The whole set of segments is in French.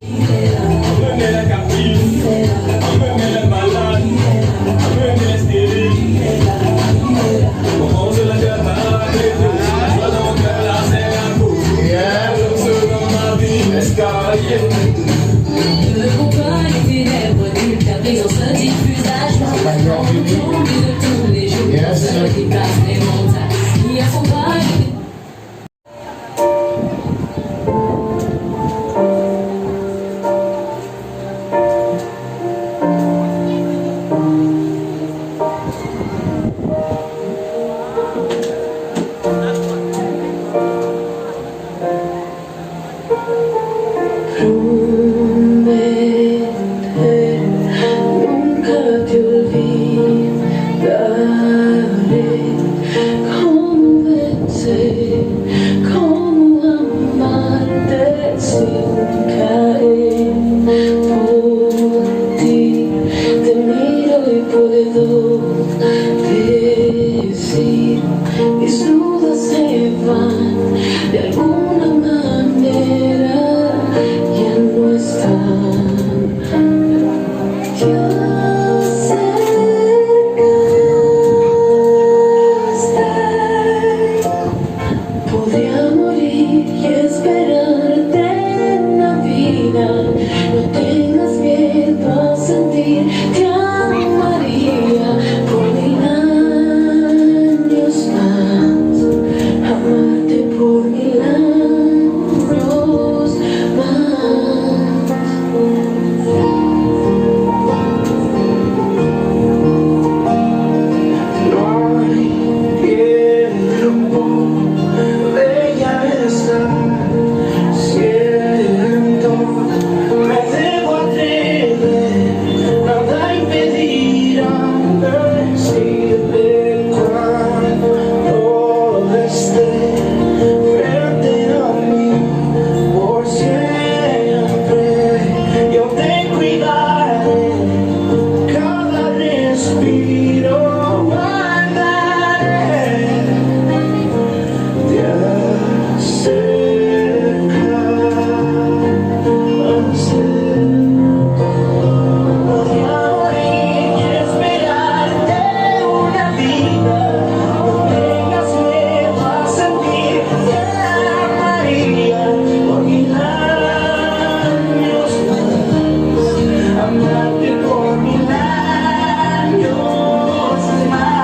Amenez la captive, amenez la malade, amenez les stériles. Comment je la garde, je donc la serre à bout. Je dans ma vie, escalier. Ne comprends pas les ténèbres, ni ta présence diffuse à joie. De tous les jours, ceux qui passent les montagnes, il y a son bras. De alguna manera ya no están. Yo cerca podría morir y esperarte en la vida. No tengas miedo a sentir, te amaría por 1000 años más. Amarte por 1000 años más. No hay tiempo, bella esta, siento, me debo atrever, nada impedirá decirte cuando esté frente a mí por siempre. Yo te cuidaré, cada respiro guardaré, te podría morir y esperarte una vida. No tengas miedo a sentir, te amaría por 1000 años más. Amarte por 1000 años más.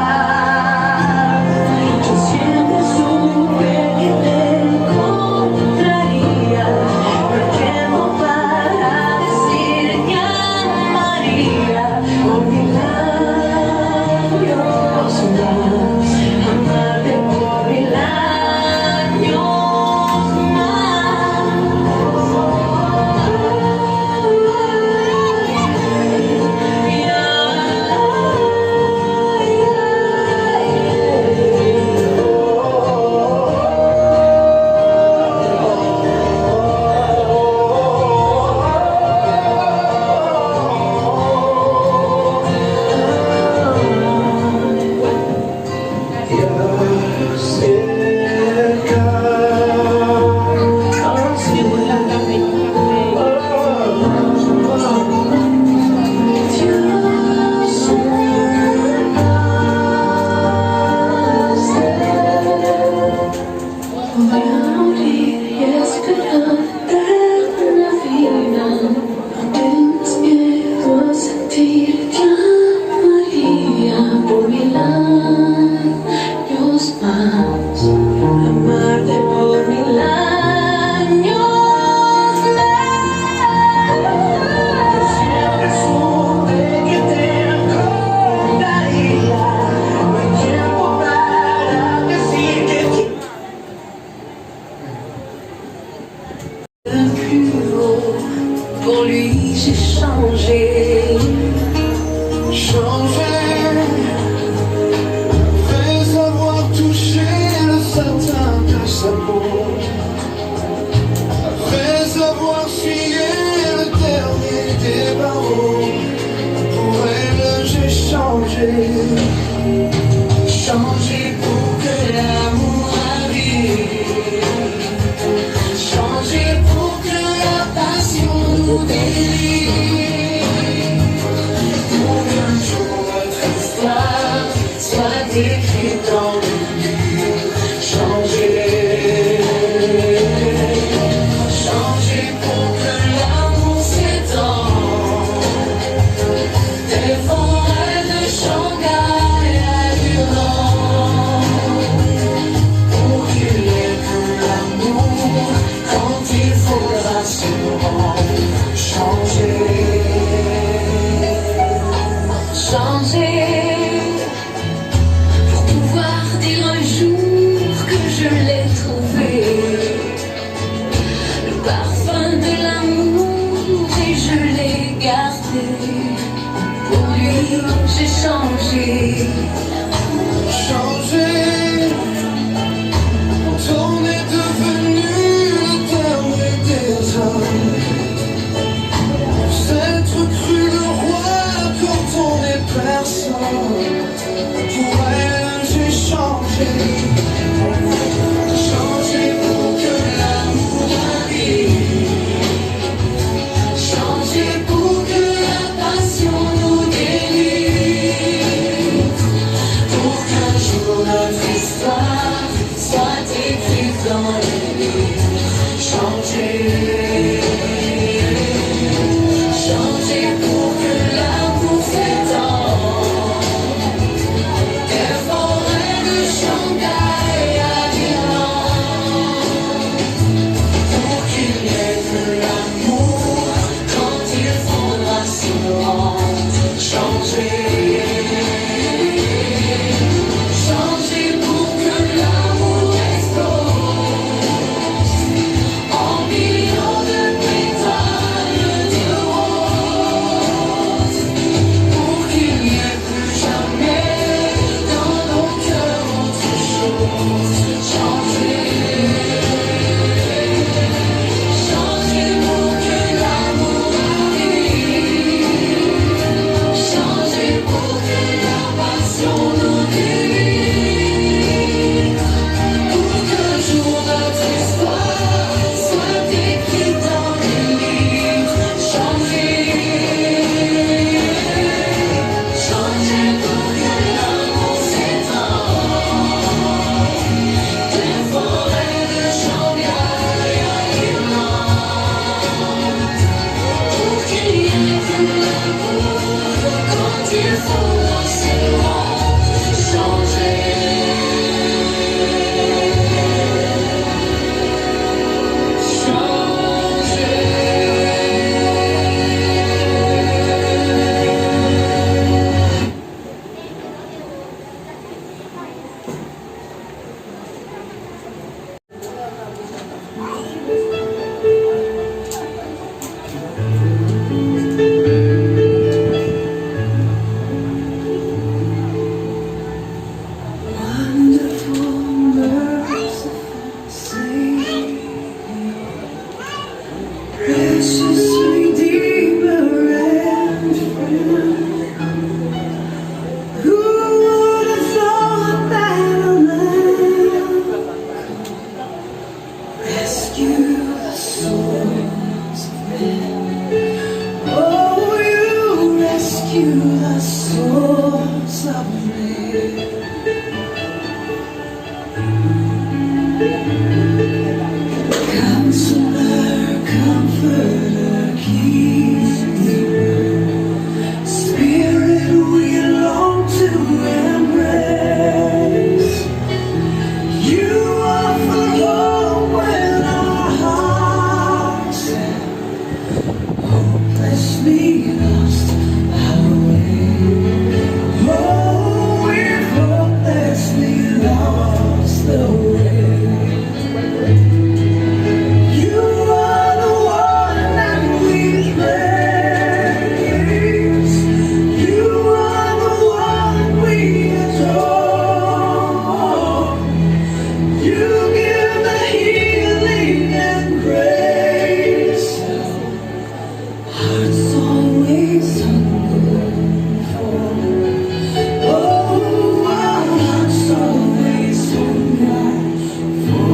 Yo siempre supe que te encontraría, no hay tiempo para decir que amaría por 1000 años más. Amarte por 1000 años podría morir y esperarte en la vida. No tengas miedo a sentir, te amaría por 1000 años más. Amarte por 1000 años más. Siempre supe que te encontraría, no hay tiempo para decir que le plus haut, pour lui j'ai changé. Changé, après avoir touché Counselor, comforter, keeper, Spirit we long to embrace. You offer hope when our hearts hopelessly lost our way. Oh, we're hopelessly lost the way. You are the one that we praise. You are the one we adore. You give the healing and grace. Hearts always hunger for. Oh, our hearts always hunger for.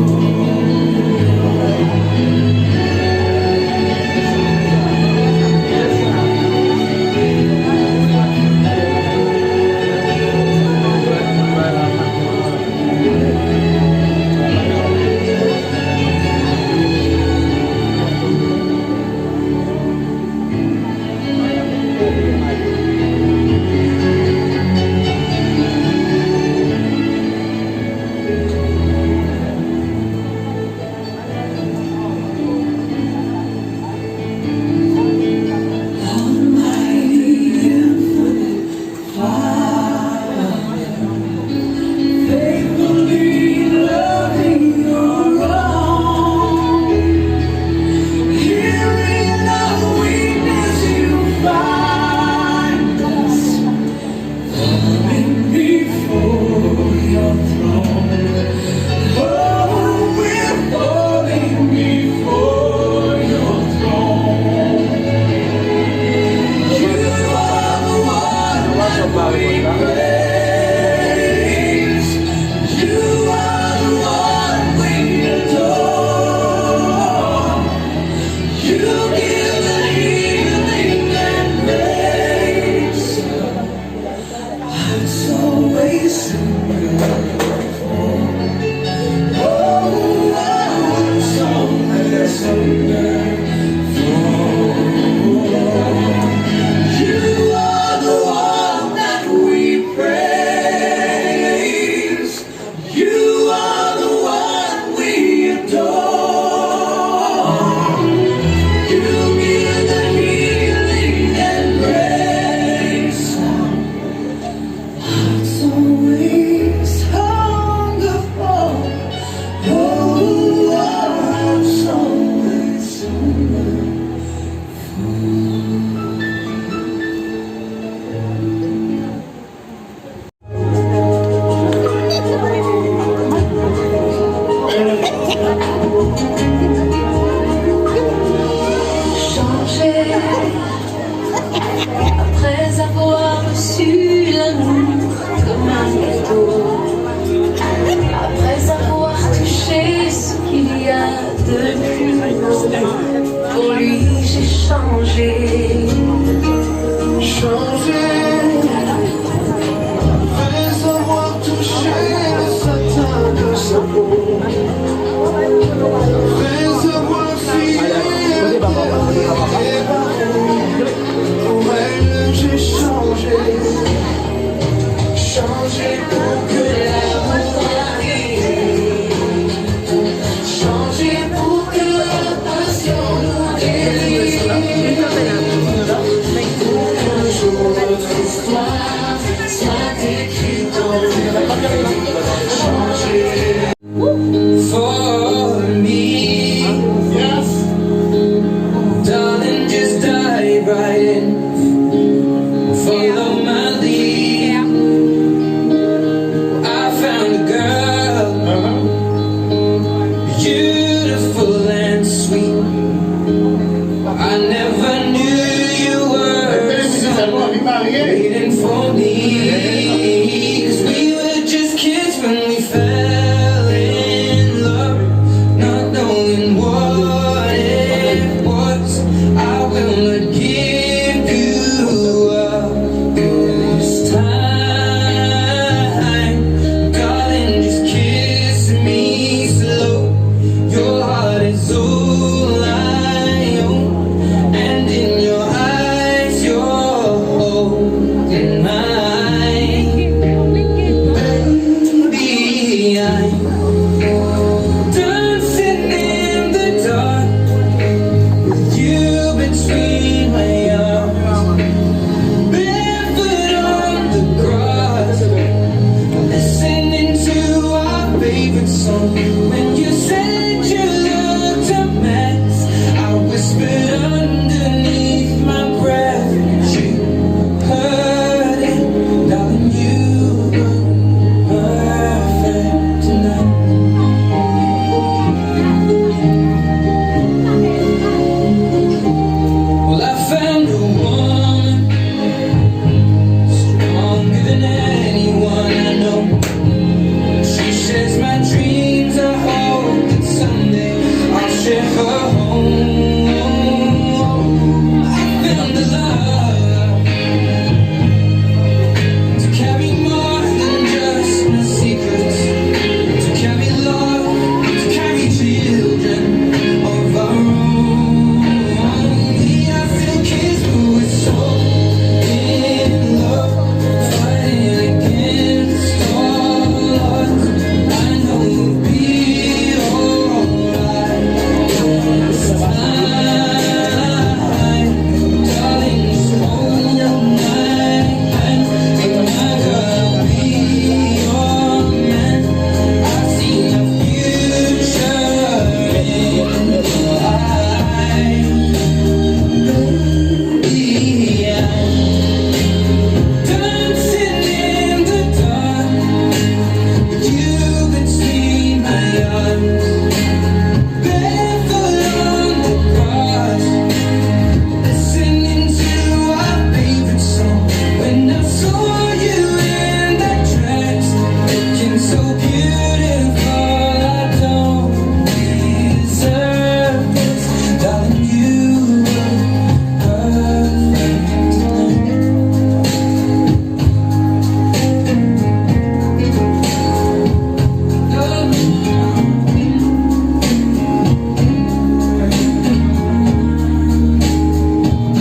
Après avoir reçu l'amour comme un cadeau, après avoir touché ce qu'il y a de plus beau, pour lui j'ai changé. Après avoir touché le satin de sa peau, après avoir filé pour elle j'ai changé. Changé pour que l'amour arrive, changé pour que la passion nous délivre, pour qu'un jour notre histoire soit écrite en bleu. Changé. Dancing in the dark with you between my arms, barefoot on the grass, listening to our favorite song. When you said you looked a mess, I whispered underneath my breath. You heard it, darling, you look perfect tonight. Well, I found a woman stronger than anyone I know. She shares my dreams. I hope that someday I'll share her home. I found the love to carry more than just my secrets, to carry love, to carry children of our own. Yeah, I feel kids, but we're so in love, fighting against all odds. I know we'll be alright. It's fine, darling, just hold my hand. Make my girl be your man. I see the future in your eyes. Yeah. Dancing in the dark with you between my arms, barefoot on the grass, listening to our favorite song. When I saw you in that dress, looking so beautiful, I don't deserve this. Darling, you look perfect tonight.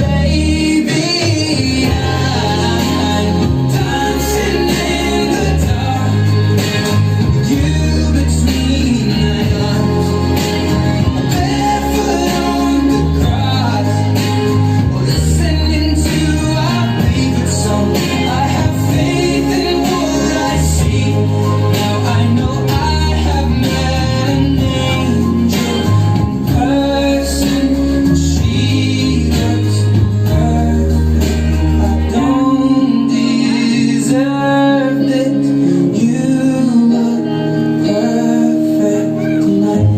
Baby, I'm dancing in the dark with you between my arms, barefoot on the grass, listening to our favorite song. I have faith in what I see. Now I know I have met an angel in person. She looks perfect. I don't deserve it. You look perfect tonight.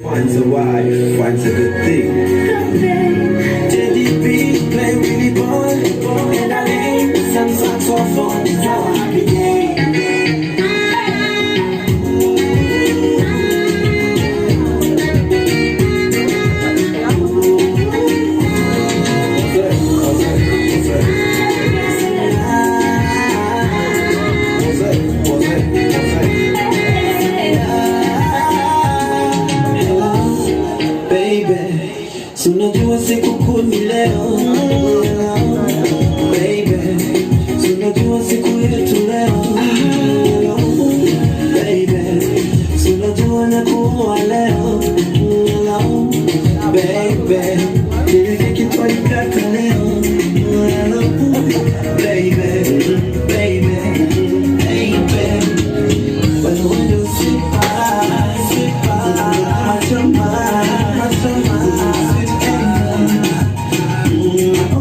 Finds a wife, finds a good thing. JDB play really ball, and I ain't some saxophone. It's how I begin. Baby, si unajua siku kumi leo, baby, si unajua siku yetu leo, baby, si unajua nakuoa leo, baby, kile kitu tulikata leo, baby, baby, baby, but when you sit by, my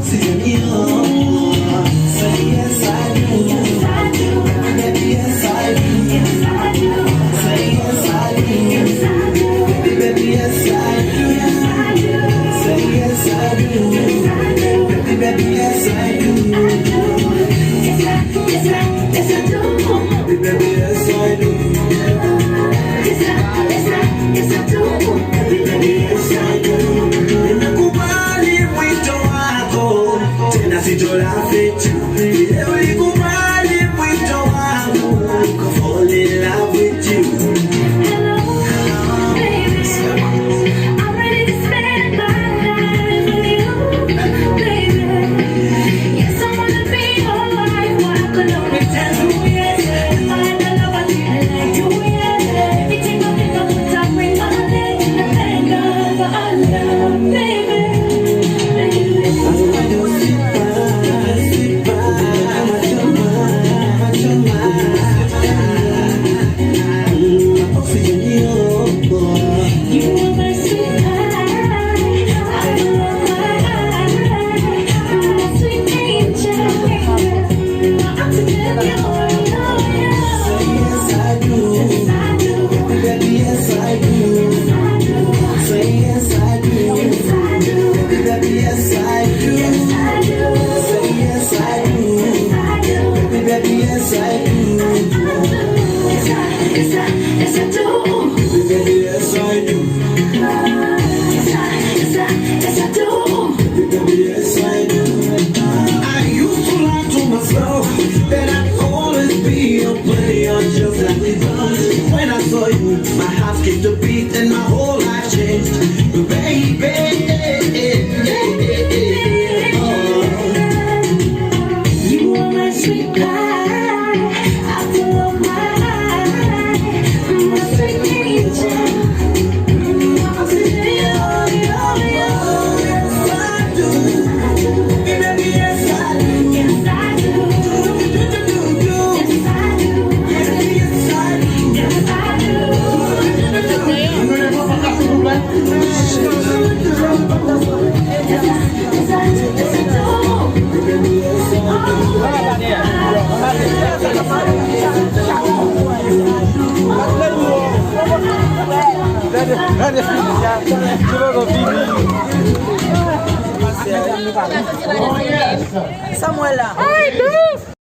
Samuel.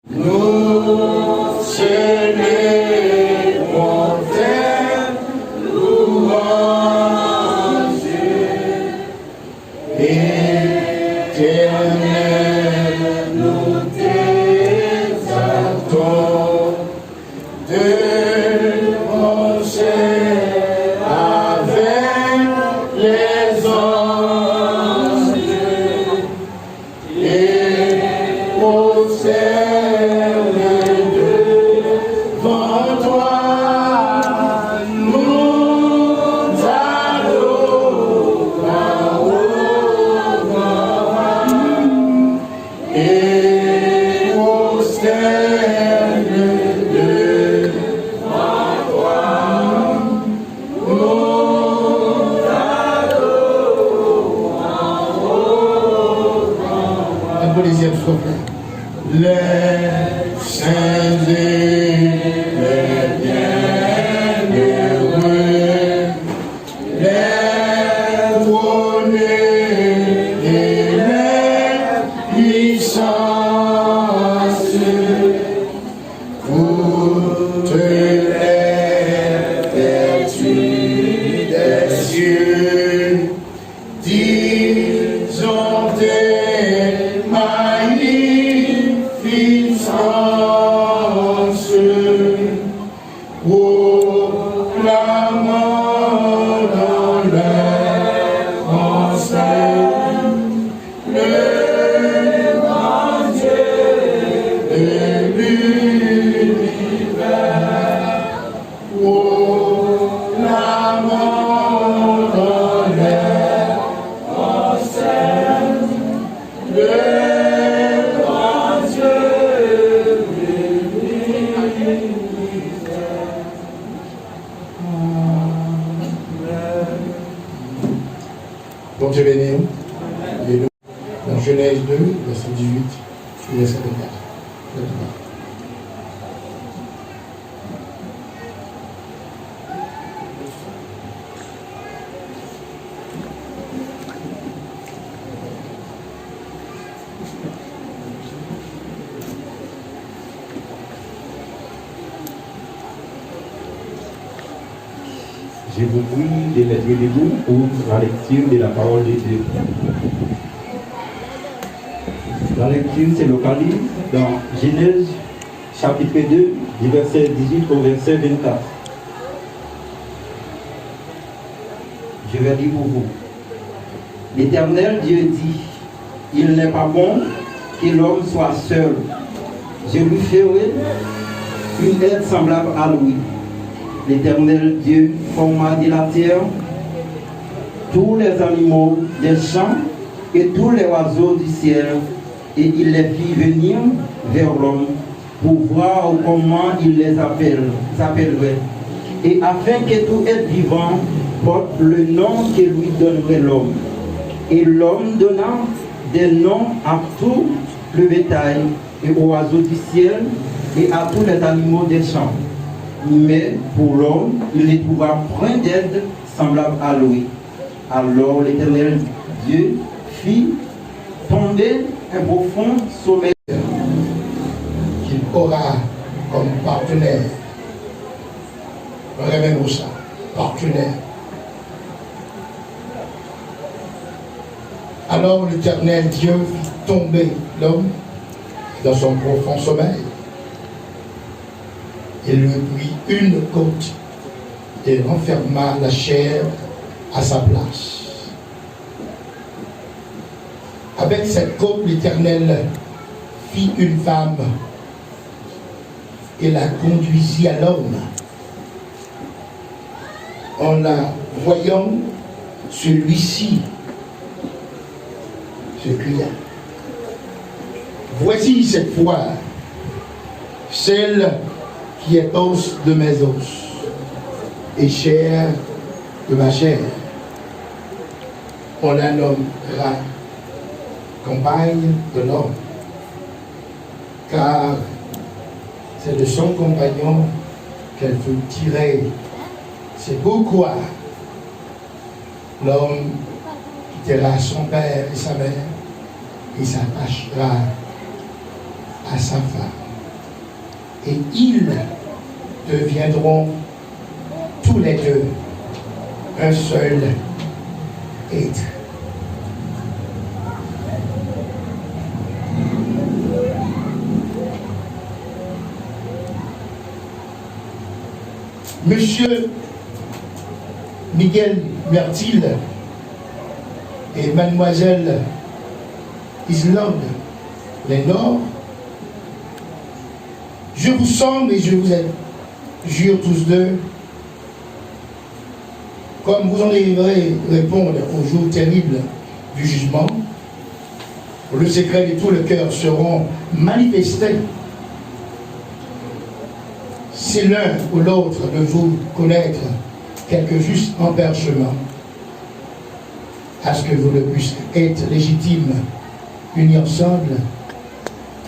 Nous célébrons tes louanges, Éternel, nous t'exaltons de concert avec les anges et observe devant toi, nous t'adorons et observe devant toi, nous t'adorons. Un policier de les saints et les bienheureux, les trônés et les puissances, toutes les vertus des cieux, disons tes magnificences, proclamant dans les conseils le grand Dieu de l'univers, proclamant dans les conseils le grand Dieu de l'univers. Bon Dieu béni, dans Genèse 2, verset 18, verset 24. Je vous prie de mettre debout pour la lecture de la parole de Dieu. La lecture se localise dans Genèse chapitre 2, du verset 18 au verset 24. Je vais lire pour vous. L'Éternel Dieu dit, il n'est pas bon que l'homme soit seul. Je lui ferai une aide semblable à lui. L'Éternel Dieu forma de la terre tous les animaux des champs et tous les oiseaux du ciel, et il les fit venir vers l'homme pour voir comment il les appellerait, et afin que tout être vivant porte le nom que lui donnerait l'homme. Et l'homme donna des noms à tout le bétail et aux oiseaux du ciel et à tous les animaux des champs. Mais pour l'homme, il ne trouva point d'aide semblable à lui. Alors l'Éternel Dieu fit tomber un profond sommeil qu'il aura comme partenaire. Révélons ça, partenaire. Alors l'Éternel Dieu fit tomber l'homme dans son profond sommeil. Il lui prit une côte et renferma la chair à sa place. Avec cette côte, l'Éternel fit une femme et la conduisit à l'homme. En la voyant, celui-ci se cria: voici cette fois celle qui est os de mes os et chair de ma chair. On la nommera compagne de l'homme, car c'est de son compagnon qu'elle fut tirée. C'est pourquoi l'homme quittera son père et sa mère et s'attachera à sa femme. Et ils deviendront tous les deux un seul être. Monsieur Miguel Mertil et Mademoiselle Islande Lénore, je vous somme et je vous jure tous deux, comme vous en devrez répondre au jour terrible du jugement, où le secret de tout le cœur seront manifestés. Si l'un ou l'autre de vous connaître quelque juste emperchement, à ce que vous ne puissiez être légitimes, unis ensemble,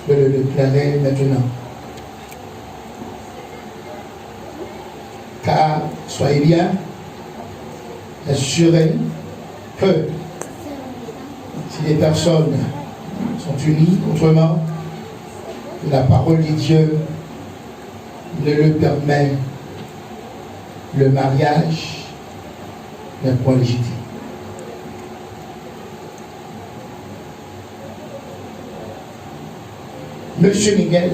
de le déclarer maintenant. Car, soyez bien assurés que si les personnes sont unies, autrement, la parole de Dieu ne le permet, le mariage n'est point légitime. Monsieur Miguel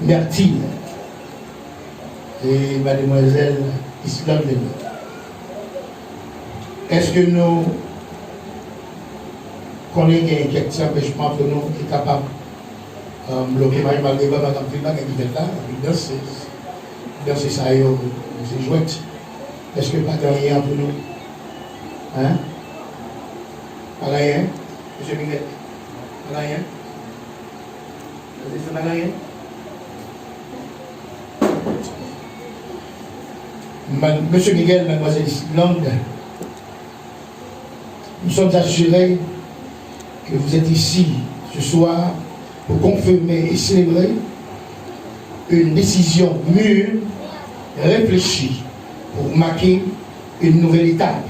Mertil et Mademoiselle Islande Lénore, est-ce que nous connaissons quelques empêchements que nous sommes capables bloquer par exemple le débat madame Filma qui est là, danser ça c'est jouette. Est-ce que pas de rien pour nous? Hein? Pas rien? Monsieur Miguel? Pas rien? C'est pas rien? Monsieur Miguel, Mademoiselle Islande, nous sommes assurés que vous êtes ici ce soir pour confirmer et célébrer une décision mûre, réfléchie, pour marquer une nouvelle étape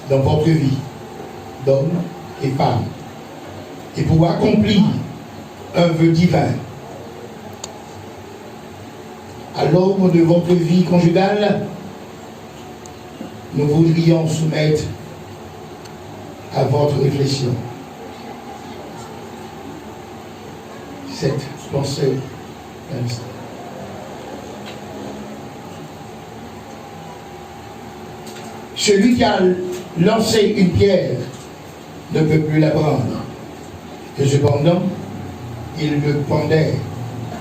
dans votre vie d'homme et femme, et pour accomplir un vœu divin. À l'aube de votre vie conjugale, nous voudrions soumettre à votre réflexion cette pensée d'instant. Celui qui a lancé une pierre ne peut plus la prendre. Et cependant, il me pendait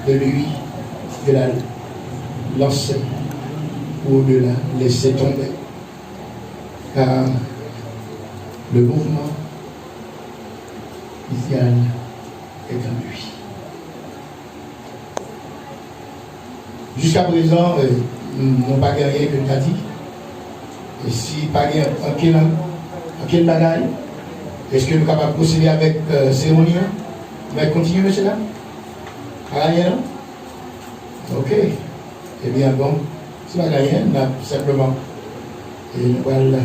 de lui de la lancer. ou au-delà, laissez tomber. Car le mouvement initial est en lui. Jusqu'à présent, nous n'avons pas gagné que nous avons dit. Et si pas gagné en quel bagaille, est-ce que nous sommes capables de procéder avec cérémonie? Vous allez continuer, monsieur là? Pas gagné, non? Ok. Eh bien, bon, si pas gagné, nous avons simplement. Et nous allons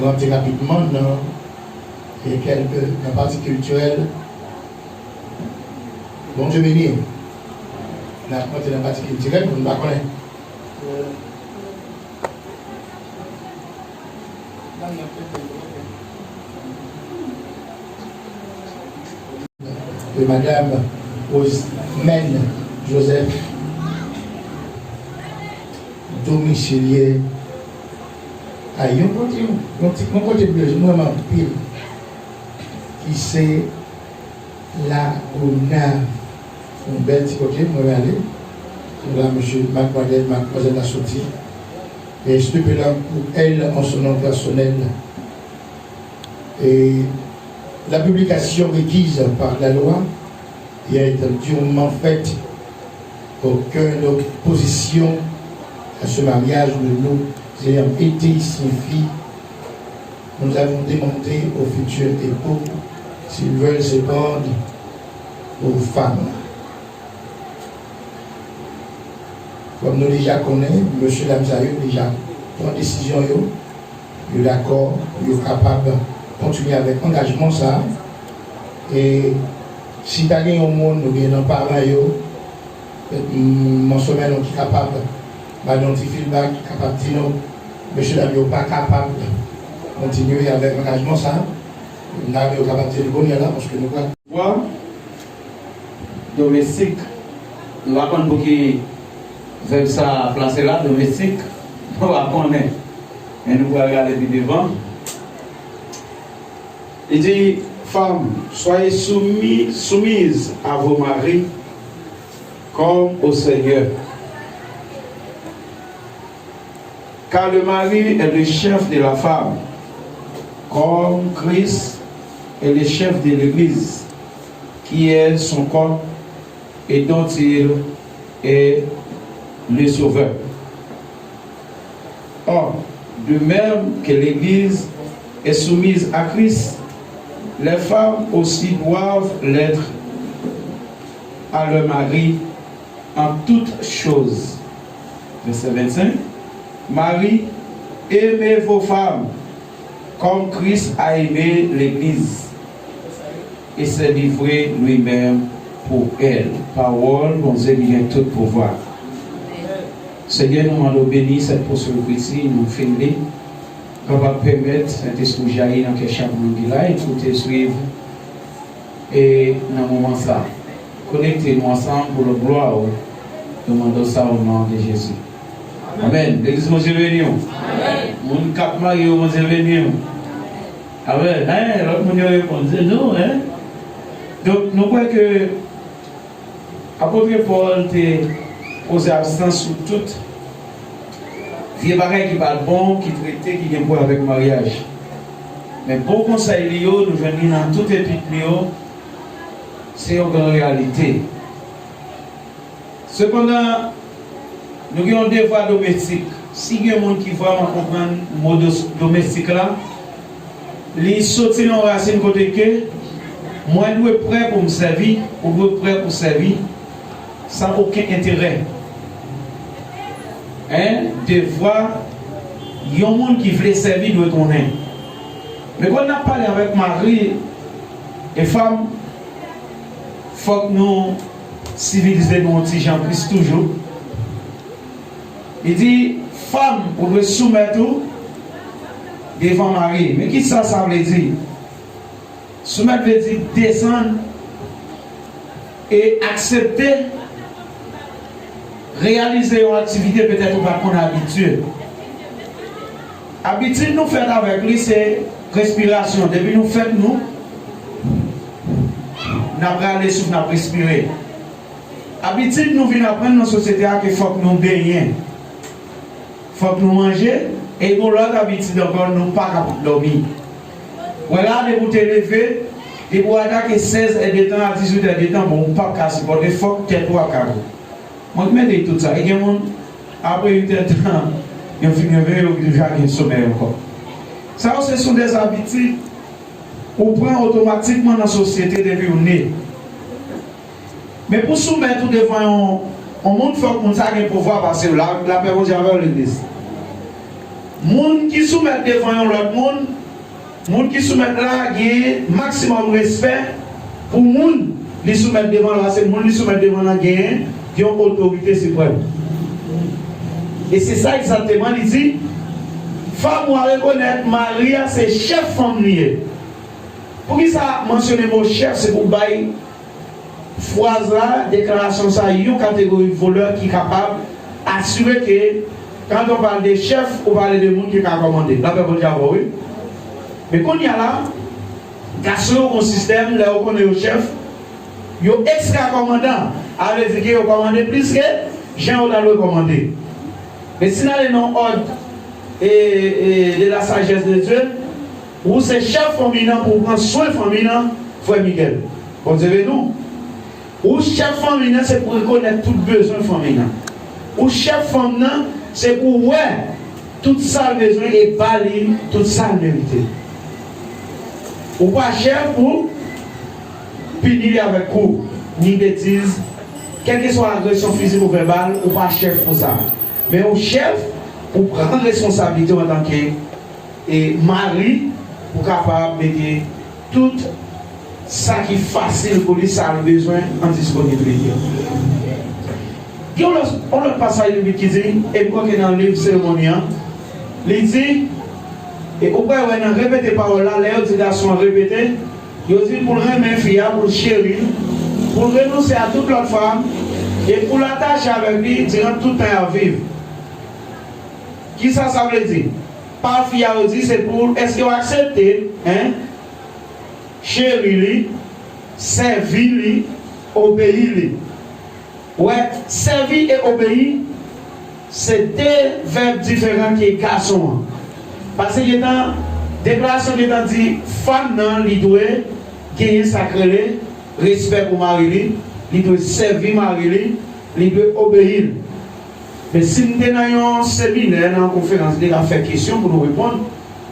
rentrer rapidement dans la partie culturelle. Bon Dieu béni. Nous allons rentrer dans la partie culturelle, nous ne la connaissons. De Madame Osmène Joseph, domicilié à un côté bleu, vraiment pile, qui c'est la Gonave. Un bel petit côté, moi je vais aller. Là, monsieur, mademoiselle a sorti. Et je peux là pour elle en son nom personnel. Et la publication requise par la loi, il y a été durement faite. Aucune opposition à ce mariage de nous ayant été signifie. Nous avons demandé aux futurs époux s'ils veulent se prendre aux femmes. Comme nous déjà connaissons, M. Lamzayo déjà prend décision, il est d'accord, il est capable de continuer avec engagement ça. Et si tu as un monde, nous avons un parent, mon sommet qui est capable d'identifier le bac, qui est capable de dire non, M. Lamzayo n'est pas capable de continuer avec engagement ça. Nous avons capable de dire bon, là parce que nous avons. Voix domestique, nous avons beaucoup vers ça placé là, domestique, on va connaître. Et nous allons regarder devant. Il dit, femmes, soyez soumises à vos maris comme au Seigneur. Car le mari est le chef de la femme, comme Christ est le chef de l'Église, qui est son corps et dont il est le Sauveur. Or, de même que l'Église est soumise à Christ, les femmes aussi doivent l'être à leur mari en toutes choses. Verset 25. Marie, aimez vos femmes comme Christ a aimé l'Église et s'est livré lui-même pour elle. Parole, bon Dieu, il vient tout pouvoir. Seigneur, nous allons bénir cette portion de Christ, nous féliciter, qu'on va permettre Saint-Esprit jaillir dans chaque monde qui là, écouter, suivre. Et dans ce moment ça, connectez-nous ensemble pour le gloire. Nous demandons ça au nom de Jésus. Amen. L'église, mon Dieu, béni. Amen. Mon cap Mario, mon Dieu, béni. Amen. L'autre monde répond, non, hein. Donc, nous croyons que l'apôtre Paul t'a posé absence sur toute vieux bagaille qui parle bon, qui traite, qui vient pour avec le mariage. Mais bon conseil, nous venons dans toute épître, c'est une grande réalité. Cependant, nous avons des voies domestiques. Si il y a des gens qui vraiment comprennent le mot domestique là, ils sortent dans la racine côté que moi je suis prêt pour me servir, ou je suis prêt pour servir, sans aucun intérêt. Des fois, il y a des gens qui veulent servir, doit connaître. Mais quand on a parlé avec mari et femme, il faut que nous civiliser nos petits gens plus toujours. Il dit, femme, vous devez soumettre devant mari. Mais qui ça veut dire? Soumettre veut dire descendre et accepter, réaliser une activité peut-être pas qu'on a habitué. Habitude nous fait avec lui, c'est respiration. Depuis nous faisons, nous n'avons pas souffle, nous avons respiré. Habitude nous venons apprendre dans la société qu'il faut que nous baignions. faut que nous mangions, et pour l'autre habitude encore, nous ne sommes pas capables de dormir. Voilà, de vous lever, et pour attaquer 16 et de temps à 18 heures de temps, bon, on ne peut pas supporter, il faut que tu aies trois carreaux. Moi, je mets tout ça. Et il y a des gens, après 8 heures de temps, ils ont fini de veiller, ils ont sommeil encore. Ça, ce sont des habitudes qu'on prend automatiquement dans la société depuis qu'on est. Mais pour soumettre devant un monde, il faut que ça ait un pouvoir parce que la personne j'avais l'église. Les gens qui soumettent devant l'autre monde, les gens qui soumettent là, il y a un maximum de respect pour les gens qui soumettent devant là, c'est les gens qui soumettent devant là, qui ont autorité suprême. Et c'est ça exactement, il dit, femme doit reconnaître Maria, c'est chef famille. Pour qui ça mentionne le mot chef, c'est pour bailler phrase là, déclaration ça, il y a une catégorie de voleurs qui est capable d'assurer que quand on parle de chef, on parle de monde qui est commandé. La personne dit oui. Mais quand il y a là, garçon au système, là où on est au chef, il y a extra commandant, avec qui on commande plus que Jean on a le commandé. Mais si dans le nom ordre et de la sagesse de Dieu, où c'est chef féminin pour prendre soin féminin, frère Miguel. Vous savez nous? Ou chef féminin, c'est pour reconnaître tout besoin féminin. Ou chef féminin, c'est pour ouais, tout ça besoin et balayer tout ça mérité. Ou pas chef pour punir avec coup, ni bêtises, quelle que soit l'agression physique ou verbale, ou pas chef pour ça. Mais au chef, pour prendre responsabilité en tant que mari, pour capable de mettre tout ça qui est facile pour lui, ça a besoin en disponibilité. On le passage qui dit, et quoi que dans le livre cérémonial, il dit, et au point où on a répété paroles là, les garçons ont répété, il dit pour le remettre fille, pour le chérir, pour renoncer à toute l'autre femme, et pour l'attacher avec lui, durant tout le temps à vivre. Qui ça veut dire? Par fille, c'est pour, est-ce qu'ils ont accepté, hein? Chérir, servir, obéir. Ouais, servir et obéir, c'est deux verbes différents qui sont garçons. Parce que dans déclaration de temps dit, femme non, il doit gagner sacré, respect pour mari, il doit servir mari, il doit obéir. Mais si nous sommes dans un séminaire, dans une conférence, nous avons fait question pour nous répondre.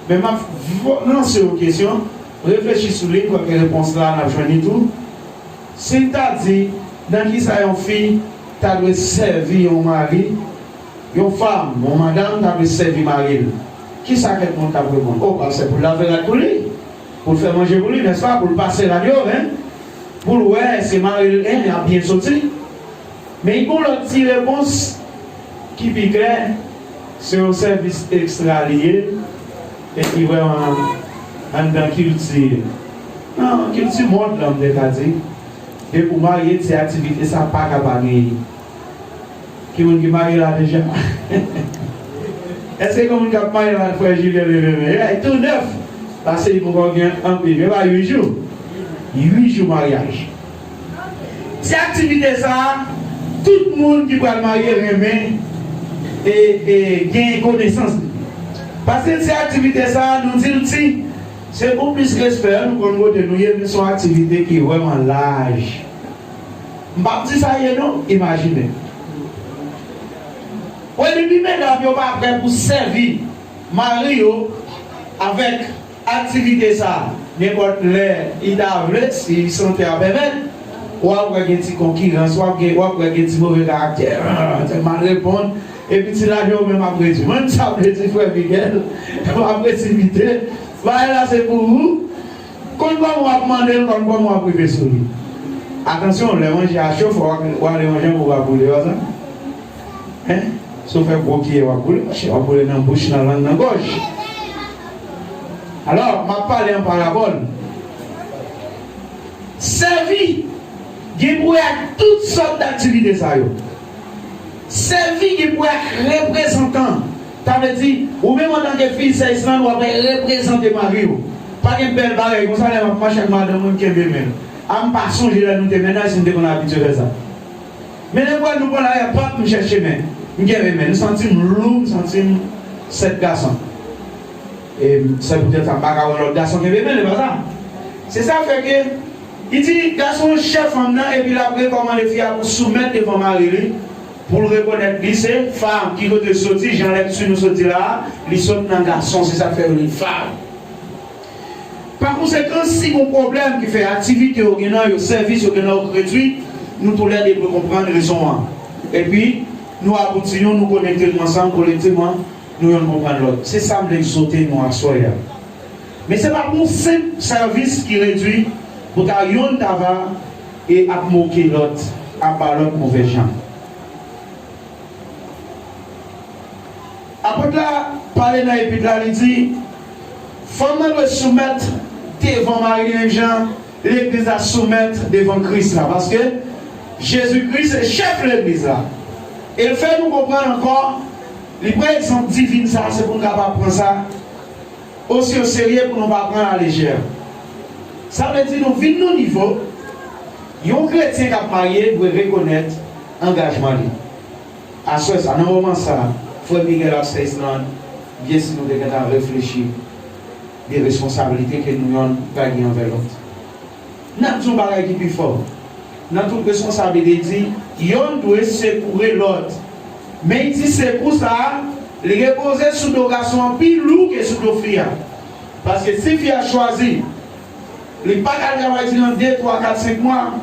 Mais je lancer une question, réfléchis sur les réponses là, on a joint tout. Si tu as dit, dans qui ça une fille, tu dois servir un mari, une femme, une madame, tu dois servir mari. Qui ça que tu as répondre? Oh, c'est pour laver la coulée, pour le faire manger pour lui, n'est-ce pas? Pour le passer la radio, hein? Pour le ouais, c'est mari, il a bien sorti. Mais il y a une petite réponse qui est claire, c'est un service extra lié et qui va en culture. Non, culture monde l'homme de Kadi. Et pour marier ces activités, ça n'a pas qu'à payer. Qui est-ce qui marie là déjà? Est-ce que comme on a marié là, frère Julien Lévé? Il est tout neuf. Parce qu'il faut qu'on gagne un peu. Mais pas 8 jours. 8 jours mariage. Ces activités, ça, tout le monde qui va marier remet et gagne connaissance. Parce que ces activités, ça, nous disons, c'est beaucoup plus respect, nous connaissons de nous, mais sont activités qui sont vraiment larges. Je ne sais pas si ça y est, non? Imaginez. Oui, les mesdames, ils ne sont pas prêts pour servir Mario avec activité, ça. N'importe l'air, il a voulu, s'ils sont à permettre, ou après une petite concurrence, ou après un petit mauvais caractère, tellement répondre. Et puis, si là, je même après du monde, ça veut dire, frère Miguel, après s'imiter, là, c'est pour vous. Quand on va demander, quand on va priver sur lui. Attention, les manger à chaud, il faut les manger pour va bouler, hein? Sauf un gros qui est va bouler, on va bouler dans la bouche, dans la langue, dans la gauche. Alors, je vais parler en parabole. Servi, il y a toutes sortes d'activités, ça y est. Servi qui peut être représentant. Ça veut dire, ou même en tant que fils, c'est Islam, ou après représenter Mario. Pas une belle barrière, comme ça, on va chaque madame qui est bien. On ne pas songer là, nous te ménages, si nous sommes habitués à ça. Mais les fois, nous, il n'y a pas de chercher, mais nous sentons lourd, nous sentons 7 garçons. Et c'est peut-être un bagarre l'autre garçon qui est même, c'est pas ça. C'est ça fait que, il dit, garçon chef en dedans, et puis après, comment les filles pour soumettre devant Marie, pour le reconnaître, c'est femme qui veut te sortir, j'enlève sur nous sortir là, il saute dans le garçon, c'est ça fait une femme. Par conséquent, si mon problème qui fait activité au Guénan, service au Guénan réduit, nous tous les deux comprendre raison. Et puis, nous aboutissons, nous connectons ensemble collectivement, nous comprenons l'autre. C'est ça que nous sauter nous à soi. Mais ce n'est pas mon simple service qui réduit pour ta yon tava et à moquer l'autre, à parler l'autre mauvais gens. Après là, parler dans l'épître là, il dit, femme doit soumettre devant Marie les gens, l'église à soumettre devant Christ là, parce que Jésus-Christ est chef de l'église là. Et le fait nous comprendre encore, les prêts sont divines, ça, c'est pour nous capable prendre ça aussi au sérieux pour nous pas prendre à la légère. Ça veut dire nous vivons nos niveaux. Un chrétien qui a marié doit reconnaître l'engagement. À ce moment, dans le moment ça, Frère Miguel a fait Island, bien si nous devons réfléchir des responsabilités que nous avons gagnées envers l'autre. Nous avons un bagage qui est plus fort. Nous avons toute responsabilité, on doit secourir l'autre. Mais il dit c'est pour ça, les reposer sous nos garçons plus lourds que sous nos filles. Parce que si fille a choisi, les pas qu'à travailler dans 2, 3, 4, 5 mois,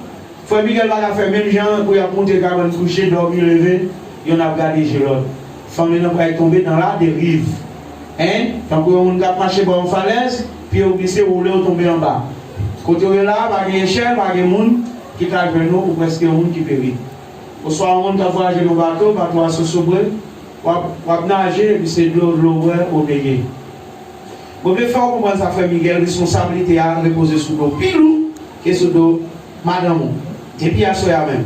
Frère Miguel va faire même gens pour y monter, coucher, dormir, lever, il y en a gardé chez l'autre. Famille va tomber dans la dérive. Hein? Tant que on va marcher par une falaise, puis on glisse, rouler, on tombe en bas. Quand on est là, il y a une échelle, il y a un monde qui est avec nous, ou presque un monde qui périt. Au soir, on va voyager dans le bateau, le bateau se sobre, on va nager, et puis c'est de l'eau au bégué. Vous pouvez faire comprendre ça, Frère Miguel, responsabilité à reposer sur le pilou, qui est sur le madame. Et puis à soi même.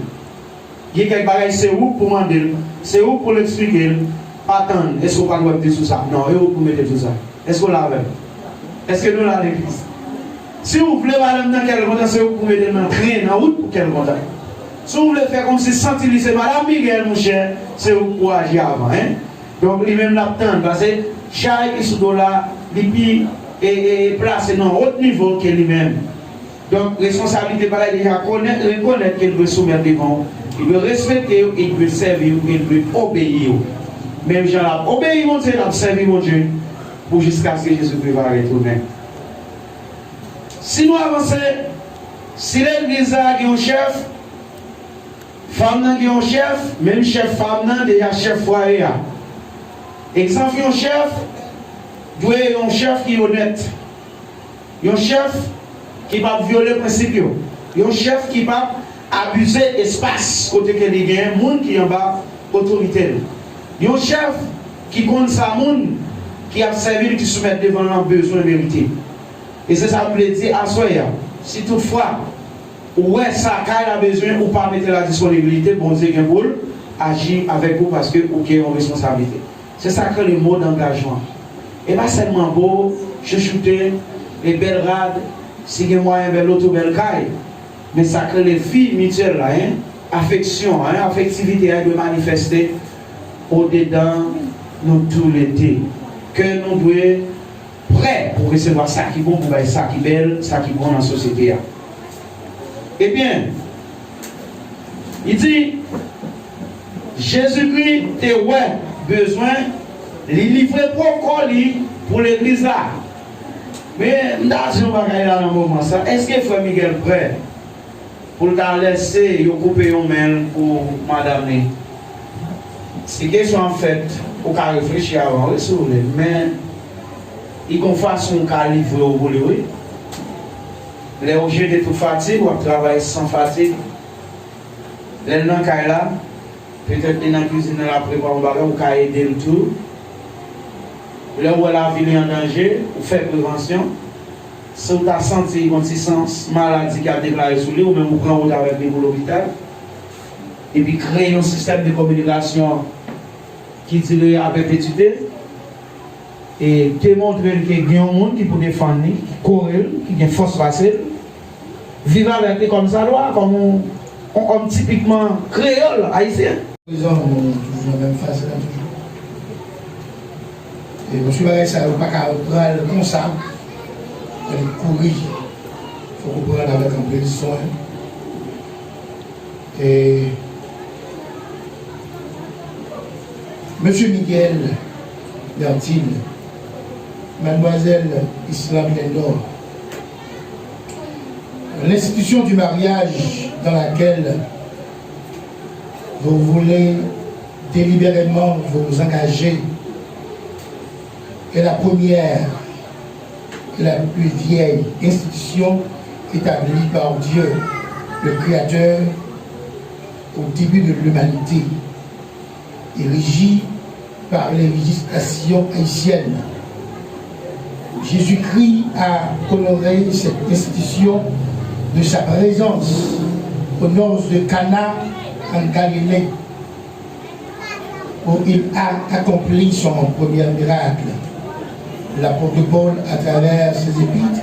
Il y a quelques bagages, c'est où pour demander, c'est où pour l'expliquer. Attends, est-ce qu'on va nous mettre tout ça? Non, et où pour mettre tout ça? Est-ce qu'on l'a fait? Est-ce que nous l'avons l'église? Si vous voulez, madame, dans quel contact, c'est où pour mettre rien dans la route pour quel contact? Si vous voulez faire comme si sentir, c'est madame Miguel, mon cher, c'est où pour agir avant. Hein? Donc, lui-même l'attend, parce que chaque qui est là, il est placé dans un autre niveau que lui-même. Donc, responsabilité, par là, déjà reconnaître qu'il veut soumettre devant. Il veut respecter, il veut servir, il veut obéir. Même gens là, obéir mon Dieu, il servir mon Dieu, pour jusqu'à ce que Jésus-Christ va retourner. Si nous avançons, si l'église a un chef, femme a un chef, même chef femme déjà chef foyer. Exemple, un chef doit être un chef qui est honnête. Un chef qui ne va pas violer le principe. Un chef qui ne va pas abuser de l'espace côté que il y a un monde qui est en bas autorité. Un chef qui compte sa monde qui a servi qui soumet devant leurs besoins mérités. Et c'est ça que je veux dire à soi. Si toutefois, ouais, ça a besoin ou pas mettre la disponibilité, bon Dieu pour agir avec vous parce que vous avez une responsabilité. C'est ça que le mot d'engagement. Et pas seulement beau, chuchoter, les belles rades, si vous avez moyen de l'autre belle caille. Mais ça crée les filles mutuelles, là, hein? Affection, hein? Affectivité hein, de manifester au-dedans nous tout l'été. Que nous devons être prêts pour recevoir ça qui est bon, pour ça qui est belle, ça qui est bon dans la société. Eh bien, il dit, Jésus-Christ a besoin de livrer pour l'église là. Mais, je ne vais pas là dans le moment ça. Est-ce que Frère Miguel est prêt pour laisser couper une main pour madame? C'est une question en fait, on peut réfléchir avant, mais il qu'on fasse un cas livré au boulot, oui. Les objets de toute fatigue, on travaille sans fatigue. Les gens qui sont là, peut-être dans la cuisine, la préparer un bagage, on peut aider le tout. Là où la vie est en danger, on fait prévention. Si vous avez senti une maladie qui a déclaré sur lui, ou même vous prenez avec lui pour l'hôpital. Et puis créer un système de communication qui dirait à perpétuité. Et démontrer qu'il y a un monde qui peut défendre, qui court, qui a une force facile. Vivre avec lui comme ça, comme typiquement créole haïtien. Présent, nous toujours la même phase là, toujours. Et monsieur Barret, ça ne va pas prendre comme ça. On est courir. Il faut qu'on prenne avec un peu de soin. Et monsieur Miguel Bertine, mademoiselle Islam Lendor, l'institution du mariage dans laquelle vous voulez délibérément vous engager est la première et la plus vieille institution établie par Dieu, le Créateur, au début de l'humanité, et régie par les législations haïtiennes. Jésus-Christ a honoré cette institution de sa présence aux noces de Cana en Galilée, où il a accompli son premier miracle. L'apôtre Paul, à travers ses épîtres,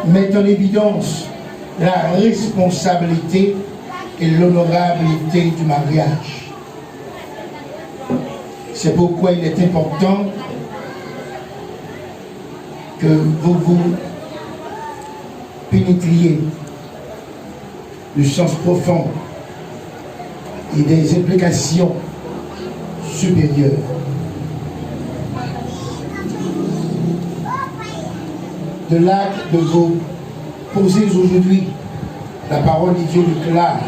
met en évidence la responsabilité et l'honorabilité du mariage. C'est pourquoi il est important que vous vous pénétriez du sens profond et des implications supérieures. De l'acte de vous poser aujourd'hui la parole de Dieu déclare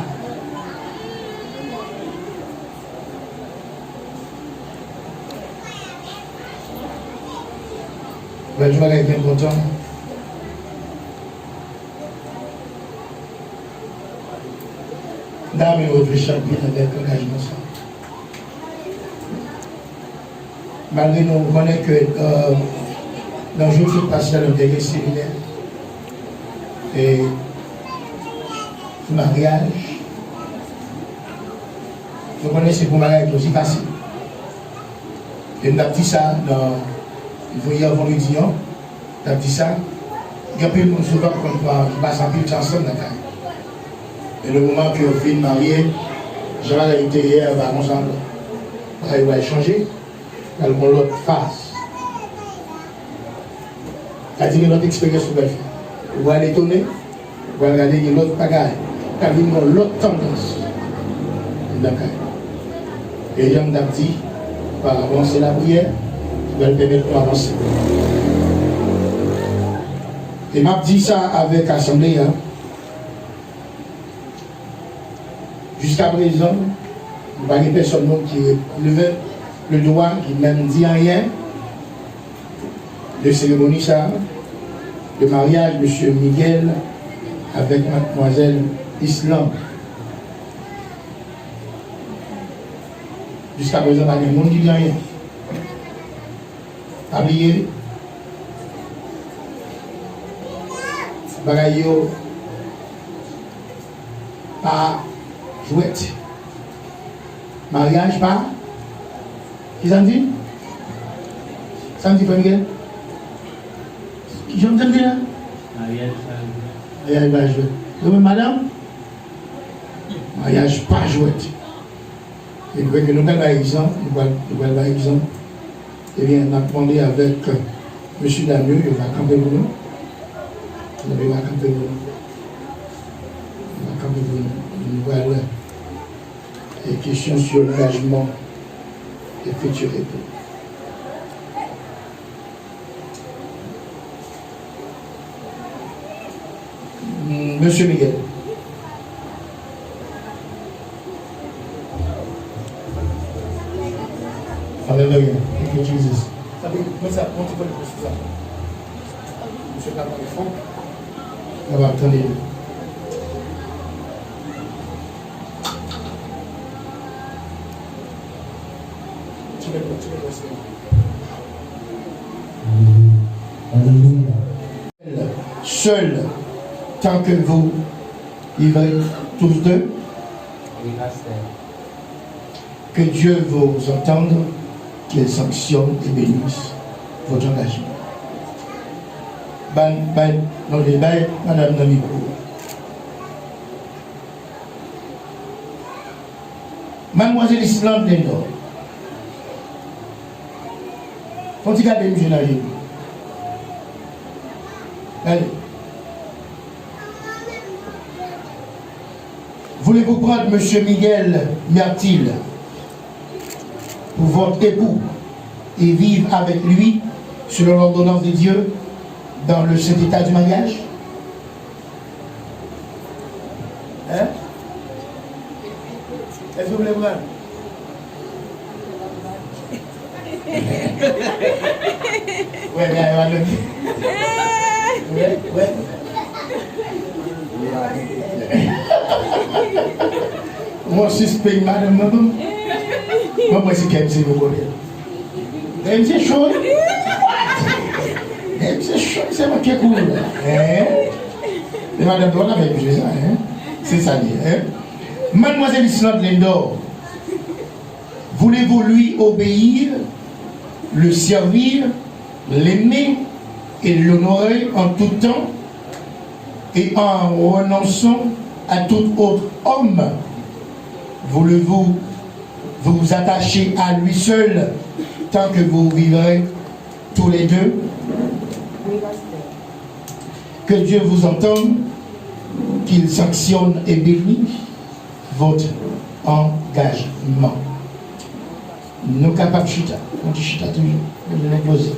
je vais être bien content. Dame et votre chapitre avec engagement. Malgré nous, on connaît que dans le jour de passer dans le dernier séminaire et le mariage, je connais que c'est pour mariage aussi facile. Et on a dit ça dans il faut y avoir le dion, on a dit ça. Il y a plus de monde souvent qu'on passe en plus ensemble. Et le moment que vous venez marier, j'ai la réalité hier, on va ensemble. Il va échanger, il va l'autre face. C'est-à-dire notre expérience vous va faire. Vous allez étonner, vous allez regarder l'autre bagaille, vous allez voir l'autre tendance. Et il y a un dit, par avancer la prière, qui va le permettre d'avancer. Et m'a dit ça avec l'Assemblée. Hein. Jusqu'à présent, il n'y a pas de personne qui levait le doigt, qui même dit rien. De cérémonie ça, le mariage de M. Miguel avec mademoiselle Islam. Jusqu'à présent, il n'y a pas de monde qui dit rien. Habillé, bagayo, pas jouette. Mariage, pas. Qui s'en dit? Ça me dit pas Miguel? Qui j'aime dire là? Mariage, pas jouette. Donc, madame? Mariage, pas jouette. Et que nous avons par exemple, eh bien, on a demandé avec M. Damieux, il va camper pour nous. Il va camper pour nous. Il va camper pour nous. Nous voilà les questions sur l'engagement effectué. Monsieur Miguel. Alléluia. Thank you, Jesus. Ça veut dire, ça, on te voit le ça. Monsieur Papa, il faut. On va attendre. Tu veux Alléluia. Seul, tant que vous vivrez tous deux, que Dieu vous entende, qu'il sanctionne et bénisse votre engagement. Dans les bails, madame Namiko. Mademoiselle Islande Lendor. Faut-il garder M. Nagé? Allez. Voulez-vous prendre M. Miguel Mertil pour votre époux et vivre avec lui selon l'ordonnance de Dieu dans le saint état du mariage? Hein? Est-ce que vous voulez voir? Ouais, bien, ouais, ouais. Moi, suspect, madame, moi, c'est qu'elle me vous voulez. Elle c'est chaud. C'est chaud, c'est moi qui est cool. Et madame, on a fait ça, hein? C'est ça, hein? Mademoiselle Islande Lendor, voulez-vous lui obéir, le servir, l'aimer et l'honorer en tout temps et en renonçant à tout autre homme? Voulez-vous vous attacher à lui seul tant que vous vivrez tous les deux? Que Dieu vous entende, qu'il sanctionne et bénisse votre engagement. Nous capables de chita, on dit chita toujours, de l'imposer.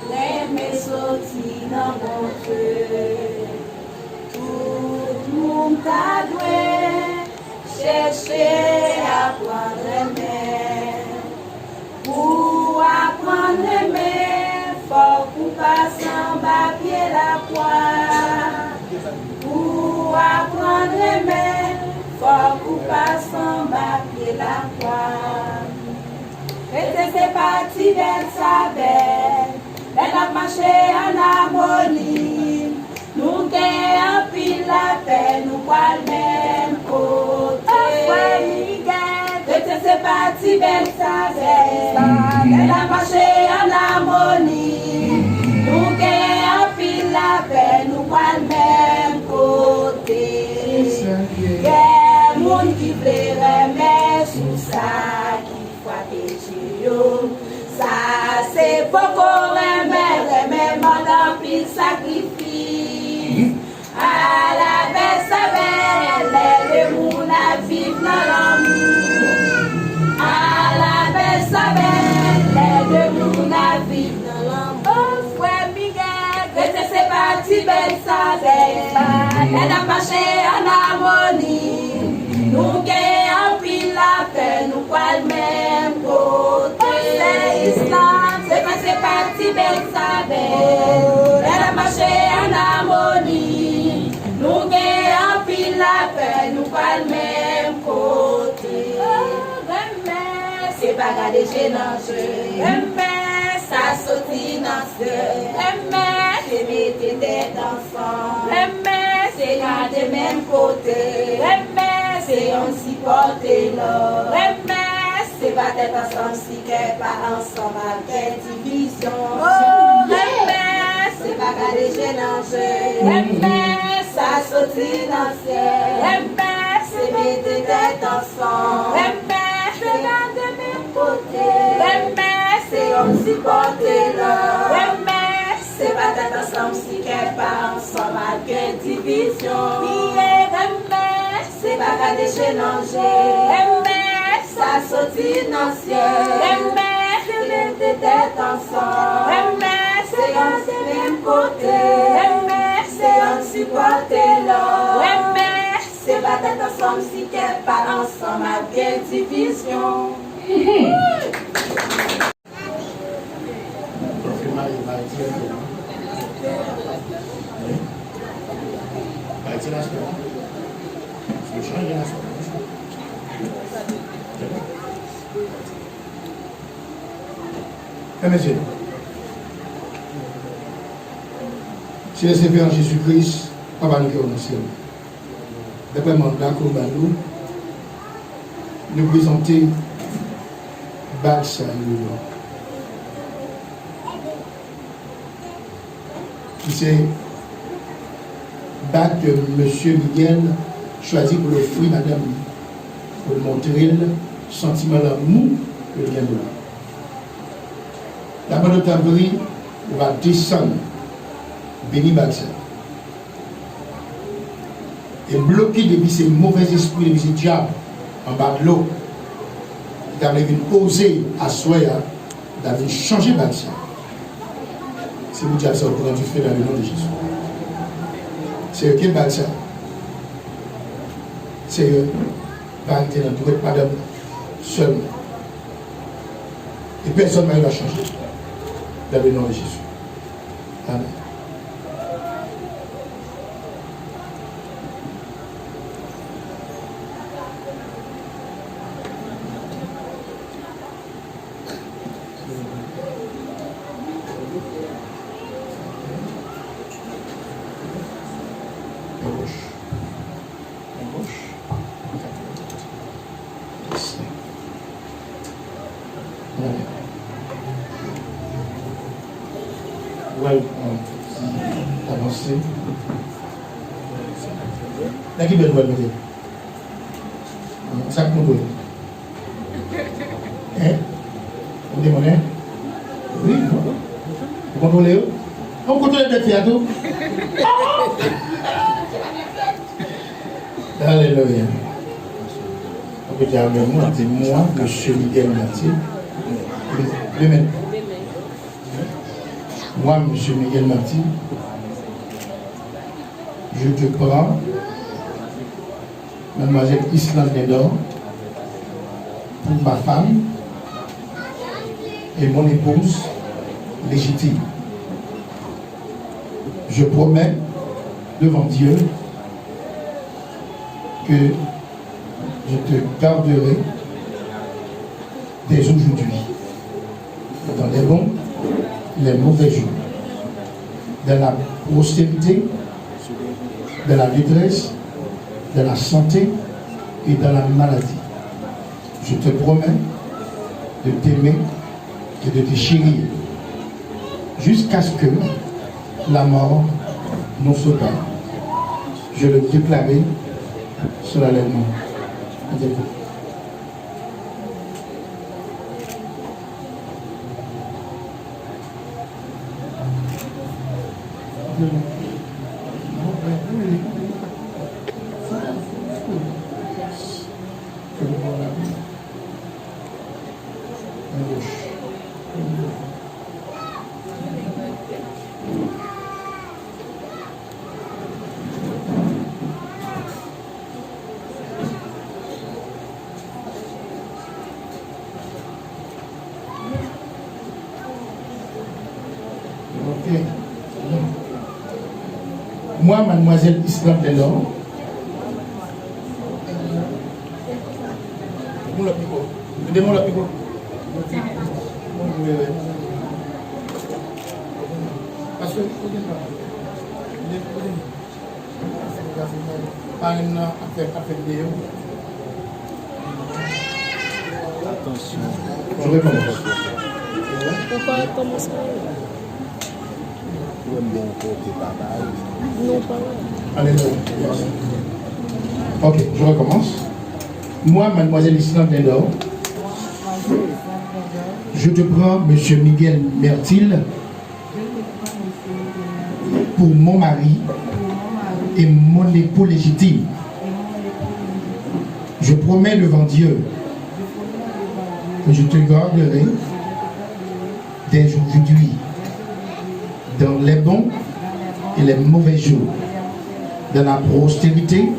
Les sortis dans mon feu, tout le monde a doué, chercher à apprendre aimer. Pour apprendre aimer, faut qu'on passe en bas pied la poire. Pour apprendre aimer, faut qu'on passe en bas pied la poire. Et c'est parti d'elle savait, elle a marché en harmonie. Nous gagnons pile la paix, nous pas le même côté. Et c'est parti d'elle savait, elle a marché en harmonie. Nous gagnons pile la paix, nous pas le même côté. Il y a des gens qui veulent mais sous ça. Ça c'est beaucoup remède, madame pile sacrifice. À la belle savelle, le monde a vivre dans l'amour. À la belle savelle, le monde a vivre dans l'amour. Oh, frère Miguel, c'est parti belle savelle, elle a marché en harmonie. Nous gagnons pile la paix, nous pas le même côté. C'est parti belle savelle, elle a marché en harmonie. Nous gagnons pile la paix, nous pas le même côté. C'est pas garder gênant, ça sortit dans ce c'est mettre tête ensemble, c'est garder même côté, c'est on s'y porter l'or. C'est pas d'être ensemble si qu'elle pas ensemble avec division. C'est pas garder gênant, ça sortit dans le ciel. C'est mettre tête ensemble, c'est garder même côté, c'est on s'y porter l'or. C'est pas d'être ensemble si qu'elle pas ensemble avec division. C'est pas garder gênant, ça sortit dans le ciel. C'est mettre tête ensemble, c'est on même côté, c'est on supporter l'or. C'est pas d'être ensemble si qu'elle pas ensemble avec division. Monsieur, si le Seigneur Jésus-Christ, Papa nous qui est dans le ciel, d'après mon mandat que nous présenter Balsa qui c'est bac que M. Miguel choisit pour l'offrir madame, pour le montrer le sentiment d'amour que vient de là. La bonne tablerie va descendre, béni bâtiment. Et bloquer depuis ces mauvais esprits, depuis ces diables en bas de l'eau, qui avaient osé à soi, d'avoir changé bâtiment. C'est vous dire ça au courant du feu dans le nom de Jésus. C'est eux qui battent ça. C'est eux qui vont être dans tout le madame seulement. Et personne ne va changer. Dans le nom de Jésus. Amen. Avancer. Là, qui veut le dire? Ça que nous voulons. Hein? Vous demandez? Oui, non? Vous contrôlez? On contrôle le théâtre. Alléluia. On peut dire avec moi, c'est moi, M. Miguel Martin. Demain. Moi, M. Miguel Martin, je te prends, mademoiselle Islande Delors, pour ma femme et mon épouse légitime. Je promets devant Dieu que je te garderai dès aujourd'hui, dans les bons, les mauvais jours, dans la prospérité, dans la détresse, dans la santé et dans la maladie. Je te promets de t'aimer et de te chérir jusqu'à ce que la mort nous sépare. Je le déclarais solennellement. Moi, mademoiselle Islande Delors, aidez-moi la pico. Parce que pas une affaire vidéo. Attention. Je recommence. Pourquoi commencer? Non, pas vrai. Alléluia. Ok, je recommence. Moi, mademoiselle Islande Delors, je te prends monsieur Miguel Mertil pour mon mari et mon époux légitime. Je promets devant Dieu que je te garderai dès aujourd'hui dans les bons et les mauvais jours, dans la prospérité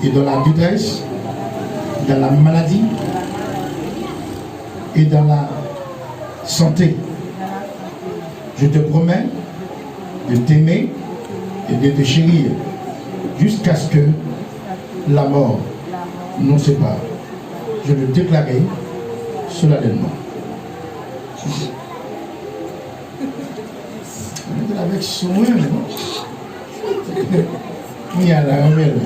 et dans la détresse, dans la maladie et dans la santé. Je te promets de t'aimer et de te chérir jusqu'à ce que la mort nous sépare. Je le déclarais solennellement. Avec soin, il y a la remède.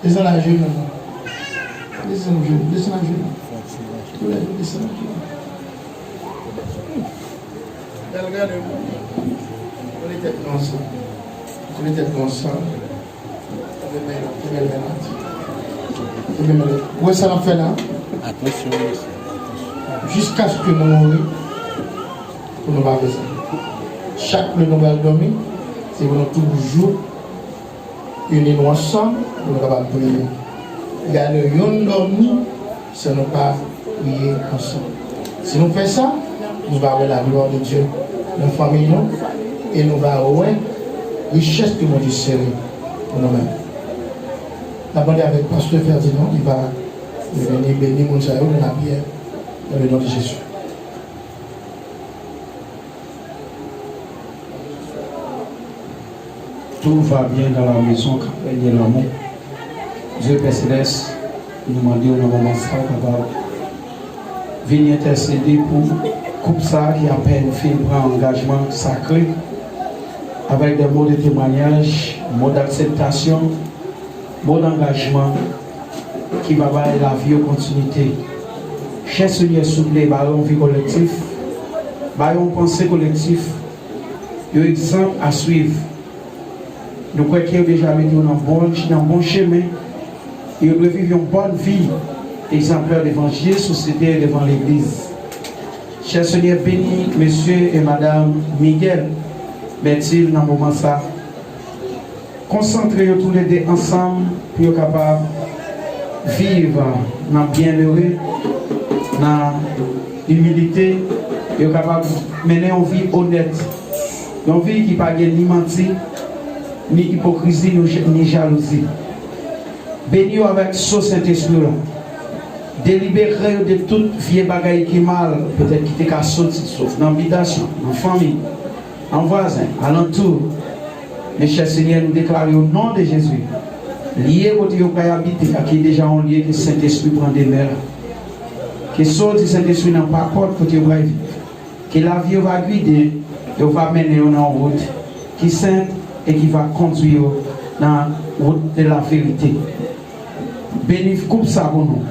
C'est ça la jeune. C'est descendez à genoux, descendez à genoux. Tous les deux, descendez à genoux. Regardez-moi. On les têtes ensemble. On les têtes ensemble. Où est-ce que ça va faire là? Attention, monsieur. Jusqu'à ce que nous mourions, pour nous faire ça. Chaque fois que nous allons dormir, c'est pour nous toujours unir ensemble pour nous capables de prier. Il y a le yon dormi, si nous pas prier ensemble. Si nous faisons ça, nous allons avoir la gloire de Dieu dans la famille et nous allons avoir la richesse que nous disons pour nous-mêmes. D'abord avec Pasteur Ferdinand, il va venir bénir mon salut dans la prière dans le nom de Jésus. Tout va bien dans la maison quand il y a l'amour. Dieu Père Céleste, nous demandons au moment ça, capable venir intercéder pour couple ça qui a peine fait prendre engagement sacré avec des mots de témoignage, mots d'acceptation, mots d'engagement qui va avoir la vie en continuité. Cher Seigneur, souple, ballon vie collectif, ballon pensée collectif, un exemple à suivre. Nous croyons qu'il a déjà mis dans un bon chemin et nous vivons une bonne vie exemplaire devant Jésus, société devant l'Église. Cher Seigneur, bénis Monsieur et Madame Miguel, Bertil dans le moment ça. Concentrez-vous tous les deux ensemble pour être capables de vivre dans le bienheureux, dans l'humilité, et être capable de mener une vie honnête, une vie qui ne pas ni mentir, ni hypocrisie, ni jalousie. Bénis avec ce Saint-Esprit. Délibérez de toute vieille bagaille qui est mal, peut-être qui est sorti, sauf dans l'habitation, dans la famille, en voisin, à l'entour. Mes chers Seigneur, nous déclarons au nom de Jésus, lié au Dieu qui habité, qui est déjà en lien, que le Saint-Esprit prend des mers. Que sort du Saint-Esprit n'a pas porte pour Dieu vivre. Que la vie va guider, et va mener en route, qui est sainte et qui va conduire dans la route de la vérité. Bénis coupe ça pour nous.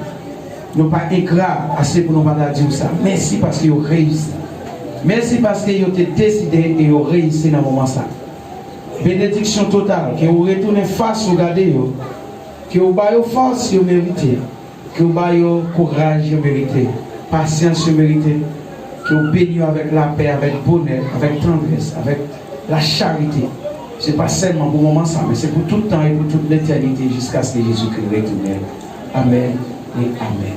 Nous pas ingrat assez pour nous pas dire ça. Merci parce que vous réussi. Merci parce que vous avez décidé et vous réussi dans le moment ça. Bénédiction totale, que vous retournez face au garder, que vous ayez force que vous méritez, que vous ayez courage que vous méritez, patience que vous méritez, que vous bénissez avec la paix, avec le bonheur, avec tendresse, avec la charité. Ce n'est pas seulement pour le moment ça, mais c'est pour tout le temps et pour toute l'éternité jusqu'à ce que Jésus-Christ retourne. Amen et Amen.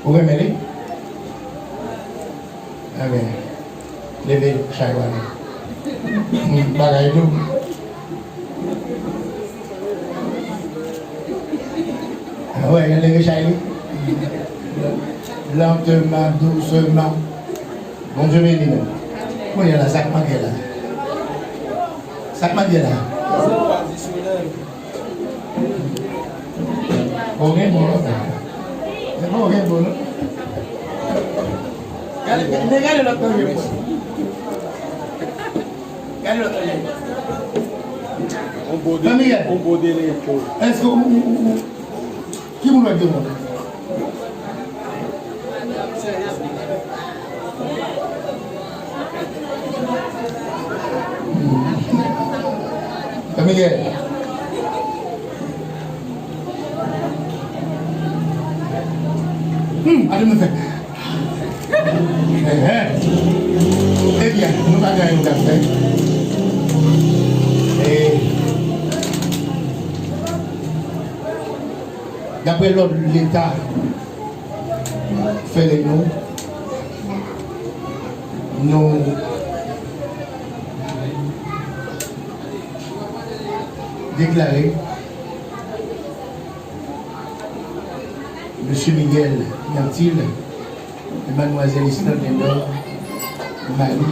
Vous remettez? Amen. Levez chaque bagaille d'eau. Ah ouais, levez chaque lentement, doucement. Bon Dieu béni. Bon, il y a la sac magué là. Sac magué là. Bon, bien bon. C'est bon, bien bon. Regardez l'autre côté. Regardez l'autre côté. On bode l'épaule. Est-ce que qui vous l'a demandé? Miguel. Allez me faire. Eh bien, nous allons gagner un café. Et d'après l'ordre de l'État, fait les nous déclarer M. Miguel Yantil et Mademoiselle Isabelle Mali